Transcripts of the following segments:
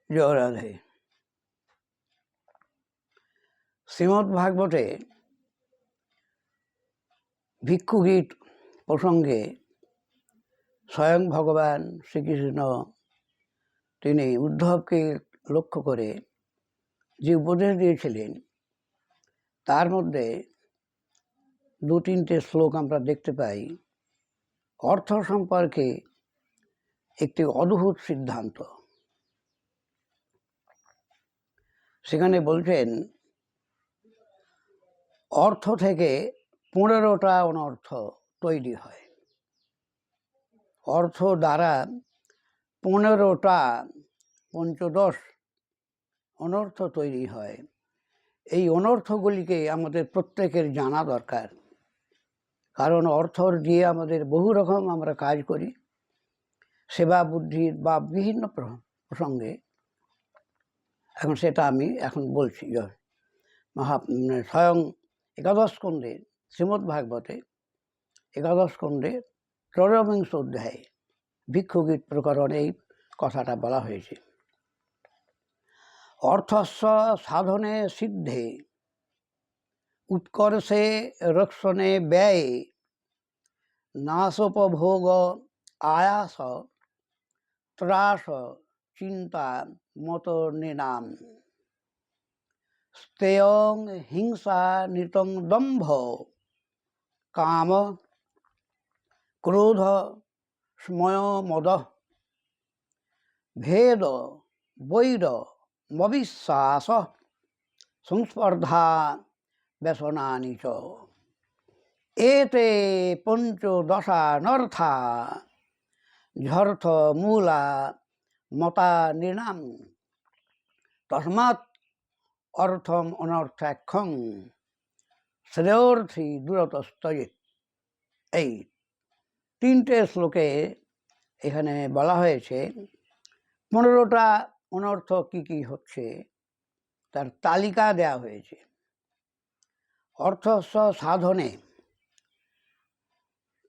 জয় রাধে। শ্রীমদ্ ভাগবতে ভিক্ষুগীত প্রসঙ্গে স্বয়ং ভগবান শ্রীকৃষ্ণ তিনি উদ্ধবকে লক্ষ্য করে যে উপদেশ দিয়েছিলেন তার মধ্যে দু তিনটে শ্লোক আমরা দেখতে পাই। অর্থ সম্পর্কে একটি অদ্ভুত সিদ্ধান্ত। সেখানে বলছেন অর্থ থেকে 15টা অনর্থ তৈরি হয়। অর্থ দ্বারা 15টা পঞ্চদশ অনর্থ তৈরি হয়। এই অনর্থগুলিকে আমাদের প্রত্যেকের জানা দরকার, কারণ অর্থ দিয়ে আমাদের বহু রকম আমরা কাজ করি, সেবা বুদ্ধির বা বিভিন্ন প্রসঙ্গে। এখন সেটা আমি এখন বলছি। স্বয়ং একাদশ স্কন্ধে শ্রীমদ্ ভাগবতে একাদশ স্কন্ধে ত্রয়োবিংশ অধ্যায়ে ভিক্ষুগীত প্রকরণে এই কথাটা বলা হয়েছে। অর্থস্য সাধনে সিদ্ধে উৎকর্ষে রক্ষণে ব্যয়ে নাশোপভোগ আয়াস ত্রাস চিন্তা মত নিনাম স্তেয়ং হিংসা নিতং দম্ভ কাম ক্রোধ স্ময় মদ ভেদ বৈর মবিশ্বাস সংস্পর্ধা ব্যসনানি চ এতে পঞ্চদশানর্থা ঝর্থ মূলা মতা নির্ণাম তস্মাৎ অর্থম অনর্থাখ্যং শ্রেয়র্থী দূরতস্তয়ে। এই তিনটে শ্লোকে এখানে বলা হয়েছে 15টা অনর্থ কি কি হচ্ছে তার তালিকা দেয়া হয়েছে। অর্থস্য সাধনে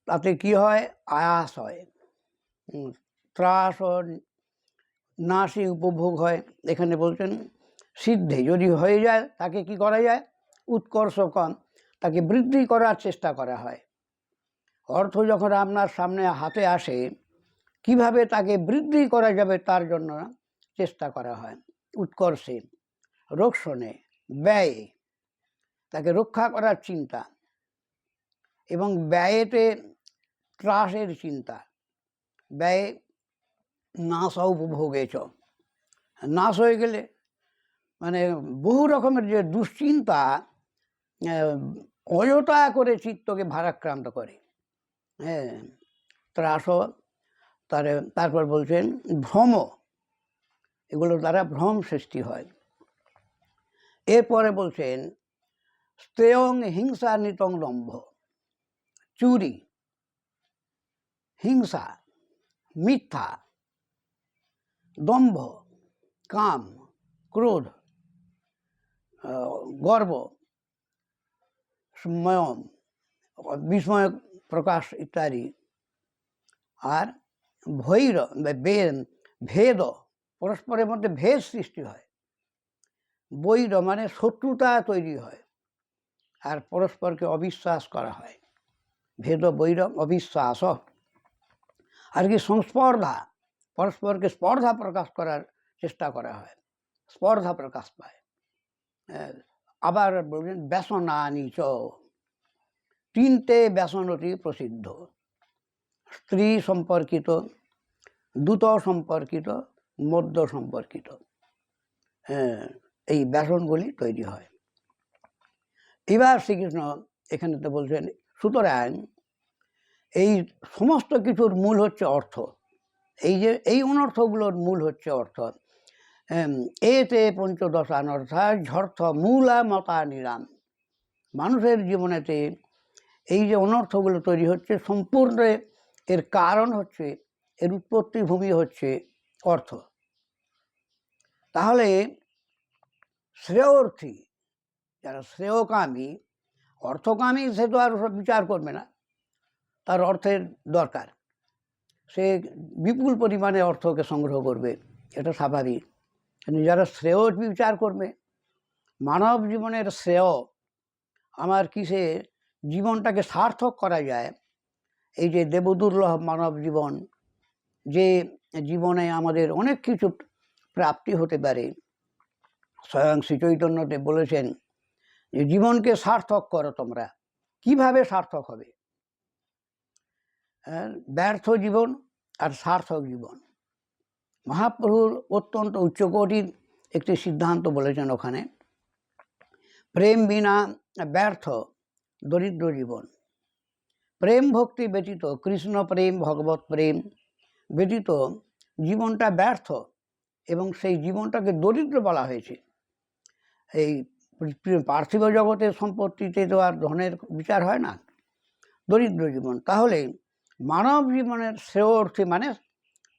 তাতে কি হয়? আয়াস হয়, ত্রাস নাশি উপভোগ হয়। এখানে বলছেন সিদ্ধে যদি হয়ে যায় তাকে কি করা যায়? উৎকর্ষ কম, তাকে বৃদ্ধি করার চেষ্টা করা হয়। অর্থ যখন আপনার সামনে হাতে আসে, কিভাবে তাকে বৃদ্ধি করা যাবে তার জন্য চেষ্টা করা হয়। উৎকর্ষে, রক্ষণে, ব্যয়ে তাকে রক্ষা করার চিন্তা, এবং ব্যয়েতে ত্রাসের চিন্তা। ব্যয়ে নাশ উপভোগেছ, নাশ হয়ে গেলে মানে বহু রকমের যে দুশ্চিন্তা অযথা করে চিত্তকে ভারাক্রান্ত করে। হ্যাঁ, ত্রাস। তারপর বলছেন ভ্রম, এগুলোর দ্বারা ভ্রম সৃষ্টি হয়। এরপরে বলছেন স্তেয়ং হিংসা নিতং দম্ভ, চুরি, হিংসা, মিথ্যা, দম্ভ, কাম, ক্রোধ, গর্ব, স্ময়ম, বিস্ময় প্রকাশ ইত্যাদি। আর ভৈর, ভেদ, পরস্পরের মধ্যে ভেদ সৃষ্টি হয়। বৈর মানে শত্রুতা তৈরি হয়, আর পরস্পরকে অবিশ্বাস করা হয়। ভেদ বৈর অবিশ্বাস। আর কি সংস্পর্ধা, পরস্পরকে স্পর্ধা প্রকাশ করার চেষ্টা করা হয়, স্পর্ধা প্রকাশ পায়। আবার বলছেন ব্যসনানি চ, তিনটে ব্যসনটি প্রসিদ্ধ: স্ত্রী সম্পর্কিত, দূত সম্পর্কিত, মদ্য সম্পর্কিত। এই ব্যসনগুলি তৈরি হয়। এবার শ্রীকৃষ্ণ এখানে তো বলছেন সুতরাং এই সমস্ত কিছুর মূল হচ্ছে অর্থ। এই অনর্থগুলোর মূল হচ্ছে অর্থ। এতে পঞ্চদশানর্থা ঝর্থ মূলা মতা নিরাম। মানুষের জীবনেতে এই যে অনর্থগুলো তৈরি হচ্ছে, সম্পূর্ণ এর কারণ হচ্ছে, এর উৎপত্তি ভূমি হচ্ছে অর্থ। তাহলে শ্রেয়র্থী, যারা শ্রেয়কামী, অর্থকামী, সে তো আর বিচার করবে না, তার অর্থের দরকার, সে বিপুল পরিমাণে অর্থকে সংগ্রহ করবে, এটা স্বাভাবিক। যারা শ্রেয় বিচার করবে, মানব জীবনের শ্রেয় আমার কিসে জীবনটাকে সার্থক করা যায়, এই যে দেবদুর্লভ মানব জীবন, যে জীবনে আমাদের অনেক কিছু প্রাপ্তি হতে পারে। স্বয়ং শ্রী চৈতন্যদেব বলেছেন যে জীবনকে সার্থক করো তোমরা। কিভাবে সার্থক হবে? ব্যর্থ জীবন আর সার্থক জীবন। মহাপ্রভুর অত্যন্ত উচ্চকোটির একটি সিদ্ধান্ত বলেছেন ওখানে, প্রেম বিনা ব্যর্থ দরিদ্র জীবন। প্রেম ভক্তি ব্যতীত, কৃষ্ণ প্রেম ভগবত প্রেম ব্যতীত জীবনটা ব্যর্থ, এবং সেই জীবনটাকে দরিদ্র বলা হয়েছে। এই পার্থিব জগতের সম্পত্তিতে তো আর ধনের বিচার হয় না, দরিদ্র জীবন। তাহলে মানব জীবনের শ্রেয়র্থী মানে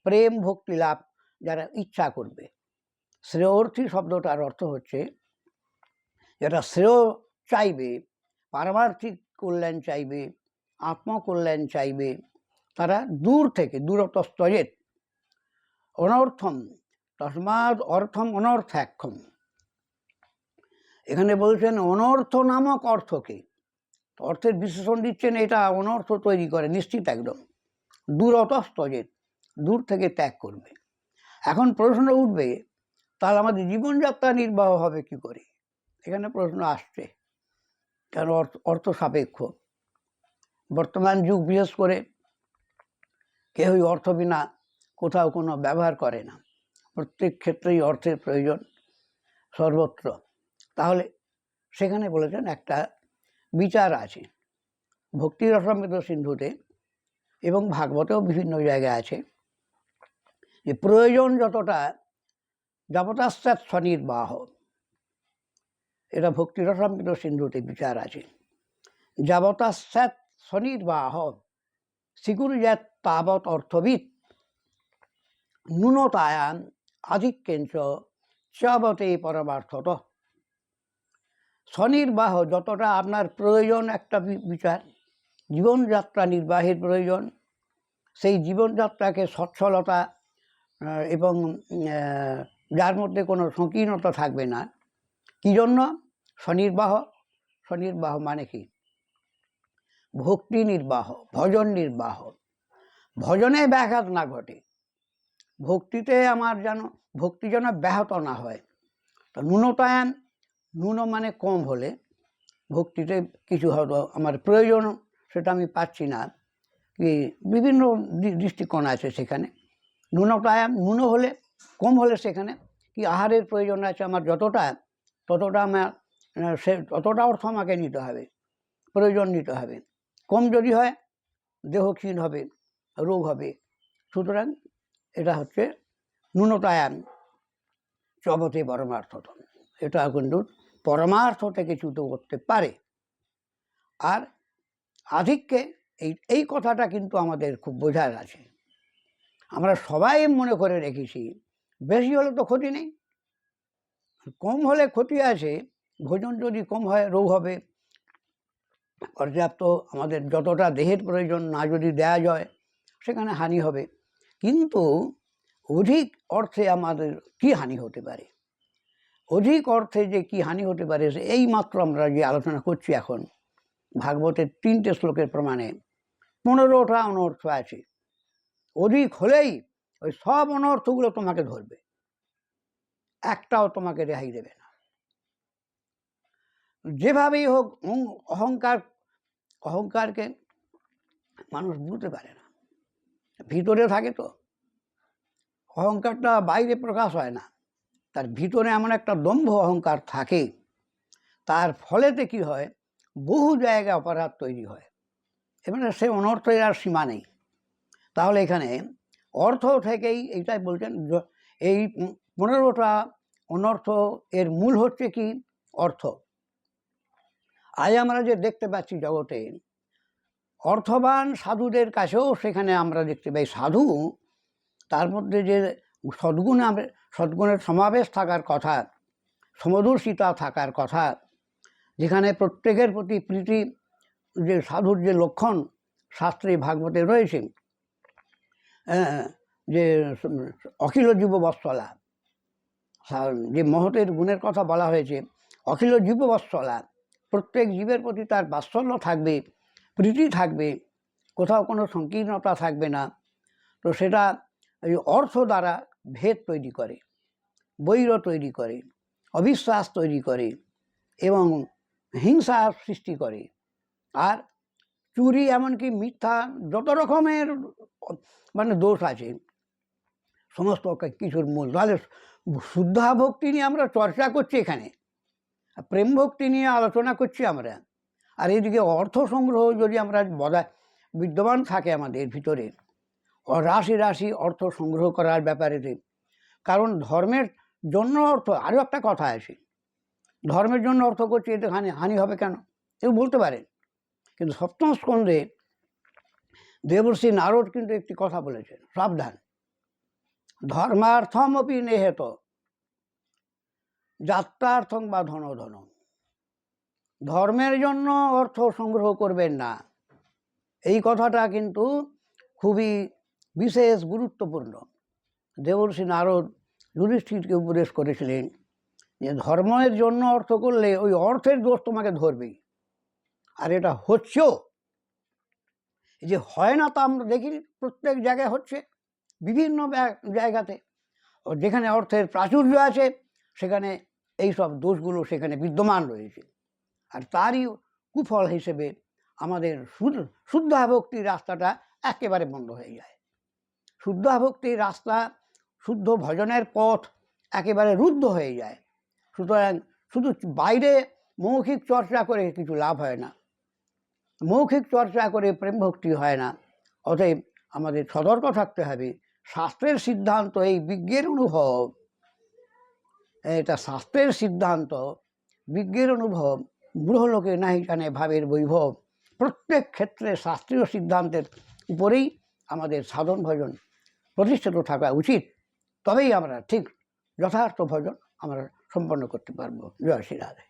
প্রেম ভক্তি লাভ যারা ইচ্ছা করবে। শ্রেয়র্থী শব্দটার অর্থ হচ্ছে যারা শ্রেয় চাইবে, পারমার্থিক কল্যাণ চাইবে, আত্মকল্যাণ চাইবে, তারা দূর থেকে, দূরতস্তয়েত অনর্থম তস্মাৎ অর্থম অনর্থাক্ষম। এখানে বলছেন অনর্থ নামক অর্থকে, অর্থের বিশেষণ দিচ্ছেন, এটা অনর্থ তৈরি করে নিশ্চিত একদম। দূরতস্তয়েত, দূর থেকে ত্যাগ করবে। এখন প্রশ্ন উঠবে, তাহলে আমাদের জীবনযাত্রা নির্বাহ হবে কি করে? এখানে প্রশ্ন আসছে, কারণ অর্থ সাপেক্ষ। বর্তমান যুগ বিশেষ করে কেউই অর্থ বিনা কোথাও কোনো ব্যবহার করে না, প্রত্যেক ক্ষেত্রেই অর্থের প্রয়োজন সর্বত্র। তাহলে সেখানে বলেছেন একটা বিচার আছে, ভক্তি রসামৃত সিন্ধুতে এবং ভাগবতেও বিভিন্ন জায়গায় আছে, যে প্রয়োজন যতটা যাবতাশ্চাৎ স্বনির্বাহ। এটা ভক্তি রসামৃত সিন্ধুতে বিচার আছে। যাবতাশ্চাৎ স্বনির্বাহ স্বীকুর্যাৎ তাবৎ অর্থবিদ ন্যূনতায়ান আধিক্যেঞ্চ চাবতে পরমার্থত। স্বনির্বাহ যতটা আপনার প্রয়োজন, একটা বিচার, জীবনযাত্রা নির্বাহের প্রয়োজন, সেই জীবনযাত্রাকে সচ্ছলতা এবং যার মধ্যে কোনো সংকীর্ণতা থাকবে না। কী জন্য? স্বনির্বাহ। স্বনির্বাহ মানে কি? ভক্তি নির্বাহ, ভজন নির্বাহ। ভজনে ব্যাঘাত না ঘটে, ভক্তিতে আমার যেন ভক্তি যেন ব্যাহত না হয়। তো ন্যূনতায়ান, ন্যূন মানে কম হলে, ভক্তিতে কিছু হয়তো আমার প্রয়োজন সেটা আমি পাচ্ছি না, কি বিভিন্ন দৃষ্টিকোণ আছে সেখানে। ন্যূনতায়ান, ন্যূন হলে, কম হলে সেখানে কি আহারের প্রয়োজন আছে আমার যতটা, ততটা আমার ততটা অর্থ আমাকে নিতে হবে, প্রয়োজন নিতে হবে। কম যদি হয় দেহ ক্ষীণ হবে, রোগ হবে। সুতরাং এটা হচ্ছে ন্যূনতায়ান চবতে পরমার্থত। এটা কিন্তু পরমার্থ থেকে চ্যুত করতে পারে। আর আধিক্যে এই কথাটা কিন্তু আমাদের খুব বোঝার আছে। আমরা সবাই মনে করে রেখেছি বেশি হলে তো ক্ষতি নেই, কম হলে ক্ষতি আছে। ভোজন যদি কম হয় রোগ হবে, পর্যাপ্ত আমাদের যতটা দেহের প্রয়োজন না যদি দেয়া যায় সেখানে হানি হবে। কিন্তু অধিক অর্থে আমাদের কি হানি হতে পারে? অধিক অর্থে যে কি হানি হতে পারে, এই মাত্র আমরা যে আলোচনা করছি এখন ভাগবতের 3টে শ্লোকের প্রমাণে 15টা অনর্থ আছে। অধিক হলেই ওই সব অনর্থগুলো তোমাকে ধরবে, একটাও তোমাকে রেহাই দেবে না। যেভাবেই হোক অহংকারকে মানুষ বুঝতে পারে না, ভিতরে থাকে তো। অহংকারটা বাইরে প্রকাশ হয় না, তার ভিতরে এমন একটা দম্ভ অহংকার থাকে। তার ফলেতে কি হয়, বহু জায়গায় অপরাধ তৈরি হয়, এবং সে অনর্থের আর সীমা নেই। তাহলে এখানে অর্থ থেকেই এইটাই বলছেন, এই 15টা অনর্থ এর মূল হচ্ছে কি? অর্থ। আজ আমরা যে দেখতে পাচ্ছি জগতে, অর্থবান সাধুদের কাছেও সেখানে আমরা দেখতে পাই সাধু, তার মধ্যে যে সদ্গুণের সমাবেশ থাকার কথা, সমদর্শিতা থাকার কথা, যেখানে প্রত্যেকের প্রতি প্রীতি, যে সাধুর যে লক্ষণ শাস্ত্রে ভাগবতে রয়েছে, যে অখিল জীব বৎসলা, যে মহতের গুণের কথা বলা হয়েছে, অখিল জীববৎসলা, প্রত্যেক জীবের প্রতি তার বাৎসল্য থাকবে, প্রীতি থাকবে, কোথাও কোনো সংকীর্ণতা থাকবে না। তো সেটা এই অর্থ দ্বারা ভেদ তৈরি করে, বৈর তৈরি করে, অবিশ্বাস তৈরি করে এবং হিংসা সৃষ্টি করে। আর চুরি, এমনকি মিথ্যা, যত রকমের মানে দোষ আছে সমস্ত কিছুর মূল। তাহলে শুদ্ধা ভক্তি নিয়ে আমরা চর্চা করছি, এখানে প্রেম ভক্তি নিয়ে আলোচনা করছি আমরা। আর এদিকে অর্থ সংগ্রহ যদি আমরা বিদ্যমান থাকে আমাদের ভিতরে, রাশি রাশি অর্থ সংগ্রহ করার ব্যাপারে, কারণ ধর্মের জন্য অর্থ, আরও একটা কথা আছে, ধর্মের জন্য অর্থ করছি, এতে হানি হবে কেন কেউ বলতে পারে। কিন্তু সপ্তম স্কন্ধে দেবর্ষি নারদ কিন্তু একটি কথা বলেছেন, সাবধান, ধর্মার্থমপি নেহেত যাত্রার্থং বা ধন ধন। ধর্মের জন্য অর্থ সংগ্রহ করবেন না, এই কথাটা কিন্তু খুবই বিশেষ গুরুত্বপূর্ণ। দেবর্ষি নারদ যুধিষ্ঠিরকে উপদেশ করেছিলেন যে ধর্মের জন্য অর্থ করলে ওই অর্থের দোষ তোমাকে ধরবেই। আর এটা হচ্ছেও, যে হয় না তা আমরা দেখি, প্রত্যেক জায়গায় হচ্ছে, বিভিন্ন জায়গাতে যেখানে অর্থের প্রাচুর্য আছে সেখানে এই সব দোষগুলো সেখানে বিদ্যমান রয়েছে। আর তারই কুফল হিসেবে আমাদের শুদ্ধাভক্তির রাস্তাটা একেবারে বন্ধ হয়ে যায়। শুদ্ধাভক্তির রাস্তা, শুদ্ধ ভজনের পথ একেবারে রুদ্ধ হয়ে যায়। সুতরাং শুধু বাইরে মৌখিক চর্চা করে কিছু লাভ হয় না, মৌখিক চর্চা করে প্রেম ভক্তি হয় না। অতএব আমাদের সতর্ক থাকতে হবে। শাস্ত্রের সিদ্ধান্ত, এই বিজ্ঞের অনুভব, এটা শাস্ত্রের সিদ্ধান্ত, বিজ্ঞের অনুভব, গ্রহলোকে নাহি জানে ভাবের বৈভব। প্রত্যেক ক্ষেত্রে শাস্ত্রীয় সিদ্ধান্তের উপরেই আমাদের সাধন ভজন প্রতিষ্ঠিত থাকা উচিত, তবেই আমরা ঠিক যথার্থ ভজন আমরা সম্পন্ন করতে পারবো। জয় শ্রী রাধে।